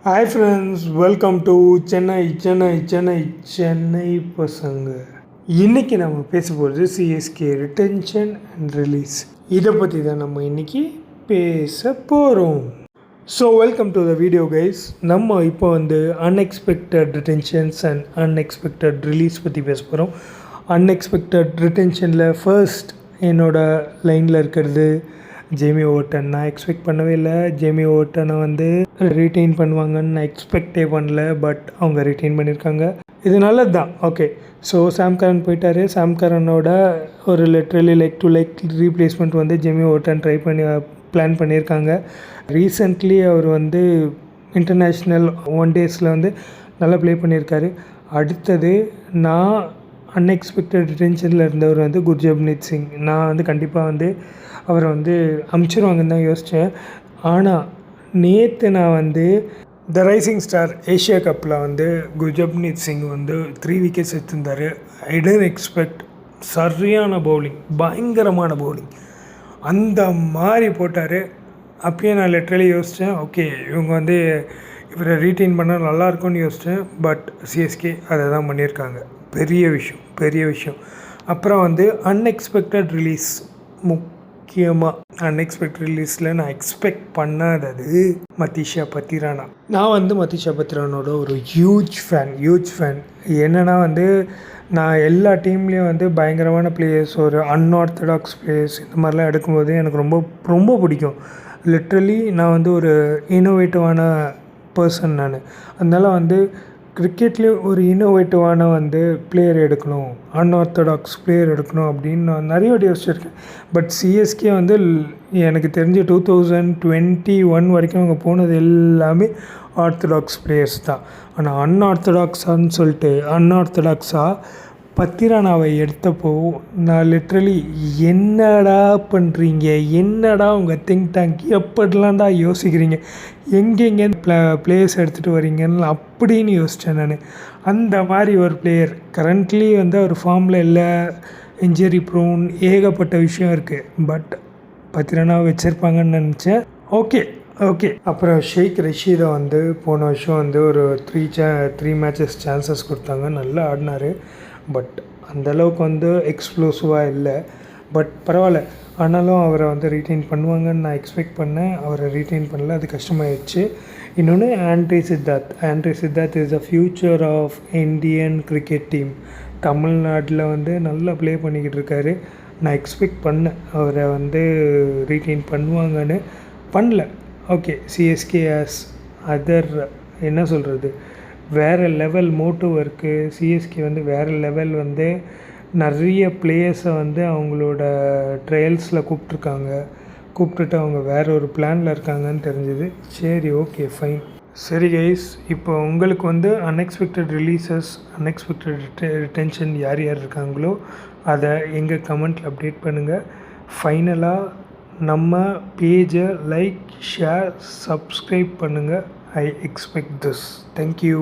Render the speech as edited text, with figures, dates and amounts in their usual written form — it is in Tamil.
Hi friends, welcome to Chennai பசங்க. இன்றைக்கி நம்ம பேச போகிறது சிஎஸ்கே ரிட்டென்ஷன் அண்ட் ரிலீஸ். இதை பற்றி தான் நம்ம இன்றைக்கி பேச போகிறோம். So welcome to the video guys. நம்ம இப்போ அன்எக்ஸ்பெக்டட் ரிட்டென்ஷன்ஸ் அண்ட் அன்எக்ஸ்பெக்டட் ரிலீஸ் பற்றி பேச போகிறோம். அன்எக்ஸ்பெக்டட் ரிட்டென்ஷனில் ஃபர்ஸ்ட் என்னோடய லைனில் இருக்கிறது ஜேமி ஓவர்டன். நான் எக்ஸ்பெக்ட் பண்ணவே இல்லை ஜேமி ஓவர்டனை ரீட்டைன் பண்ணுவாங்கன்னு நான் எக்ஸ்பெக்டே பண்ணல. பட் அவங்க ரீட்டைன் பண்ணியிருக்காங்க, இது நல்லது தான். ஓகே, ஸோ சாம் கரன் போயிட்டார். சாம் கரனோட ஒரு literally like to like replacement Jamie Overton plan பண்ணியிருக்காங்க. ரீசெண்ட்லி அவர் இன்டர்நேஷ்னல் ஒன் டேஸில் நல்லா ப்ளே பண்ணியிருக்காரு. அடுத்தது நான் அன்எக்ஸ்பெக்டட் ரிட்டென்ஷனில் இருந்தவர் குர்ஜப்னீத் சிங். நான் கண்டிப்பாக அவரை அமுச்சிருவாங்கன்னு தான் யோசித்தேன். ஆனால் நேற்று நான் த ரைசிங் ஸ்டார் ஏஷியா கப்பில் குர்ஜப்னீத் சிங் 3 விக்கெட்ஸ் எடுத்திருந்தார். I don't expect. சரியான பவுலிங், பயங்கரமான பவுலிங், அந்த மாதிரி போட்டார். அப்பயே நான் லிட்ரலி யோசித்தேன், ஓகே இவங்க இவரை ரீட்டைன் பண்ணால் நல்லாயிருக்கும்னு யோசித்தேன். பட் சிஎஸ்கே அதை தான் பண்ணியிருக்காங்க. பெரிய விஷயம். அப்புறம் அன்எக்ஸ்பெக்டட் ரிலீஸ். முக்கியமாக அன்எக்ஸ்பெக்டட் ரிலீஸில் நான் எக்ஸ்பெக்ட் பண்ணாதது மதிஷா பத்திரானா. நான் மதிஷா பத்திரானோட ஒரு ஹியூஜ் ஃபேன். என்னென்னா நான் எல்லா டீம்லேயும் பயங்கரமான பிளேயர்ஸ், ஒரு அன்ஆர்த்தடாக்ஸ் பிளேயர்ஸ் இந்த மாதிரிலாம் எடுக்கும்போது எனக்கு ரொம்ப பிடிக்கும். லிட்ரலி நான் ஒரு இன்னோவேட்டிவான பர்சன். நான் அதனால் கிரிக்கெட்லேயும் ஒரு இன்னோவேட்டிவான பிளேயர் எடுக்கணும், அன்ஆர்த்தடாக்ஸ் பிளேயர் எடுக்கணும் அப்படின்னு நான் நிறைய வாட்டி யோசிச்சிருக்கேன். பட் சிஎஸ்கே எனக்கு தெரிஞ்ச 2021 வரைக்கும் அவங்க போனது எல்லாமே ஆர்த்தடாக்ஸ் பிளேயர்ஸ் தான். ஆனால் அன்ஆர்த்தடாக்ஸாக பத்திரானாவை எடுத்தப்போ நான் லிட்ரலி என்னடா பண்ணுறீங்க, என்னடா உங்கள் திங்க் டேங்க் எப்படிலாம்டா யோசிக்கிறீங்க, எங்கெங்கே பிளேயர்ஸ் எடுத்துகிட்டு வரீங்கன்னு அப்படின்னு யோசித்தேன் நான். அந்த மாதிரி ஒரு பிளேயர் கரண்ட்லி அவர் ஃபார்மில் இல்லை, இன்ஜரி ப்ரோன், ஏகப்பட்ட விஷயம் இருக்குது. பட் பத்திரானாவை வச்சுருப்பாங்கன்னு நினச்சேன். ஓகே. அப்புறம் ஷேக் ரஷீதை போன வருஷம் ஒரு 3 மேட்சஸ் சான்சஸ் கொடுத்தாங்க, நல்லா ஆடினார். பட் அந்தளவுக்கு எக்ஸ்ப்ளோசிவாக இல்லை. பட் பரவாயில்ல, ஆனாலும் அவரை ரீட்டைன் பண்ணுவாங்கன்னு நான் எக்ஸ்பெக்ட் பண்ணேன். அவரை ரீட்டைன் பண்ணல, அது கஷ்டமாயிடுச்சு. இன்னொன்று Andre Siddarth is the future of Indian cricket team. தமிழ்நாட்டில் நல்லா ப்ளே பண்ணிக்கிட்டு இருக்காரு. நான் எக்ஸ்பெக்ட் பண்ணேன் அவரை ரீட்டைன் பண்ணுவாங்கன்னு, பண்ணல. ஓகே, சிஎஸ்கே ஆஸ் அதர் என்ன சொல்கிறது, வேறு லெவல் மோட்டிவ் இருக்குது. சிஎஸ்கே வேறு லெவல் நிறைய பிளேயர்ஸை அவங்களோட ட்ரையல்ஸில் கூப்பிட்டுட்டு அவங்க வேறு ஒரு பிளானில் இருக்காங்கன்னு தெரிஞ்சுது. சரி, ஓகே, ஃபைன். சரி கைஸ், இப்போ உங்களுக்கு அன்எக்ஸ்பெக்டட் ரிலீசஸ், அன்எக்ஸ்பெக்டட் ரிட்டென்ஷன் யார் இருக்காங்களோ அதை எங்கள் கமெண்ட்டில் அப்டேட் பண்ணுங்கள். ஃபைனலாக நம்ம பேஜை லைக், ஷேர், சப்ஸ்கிரைப் பண்ணுங்கள். I expect this. Thank you.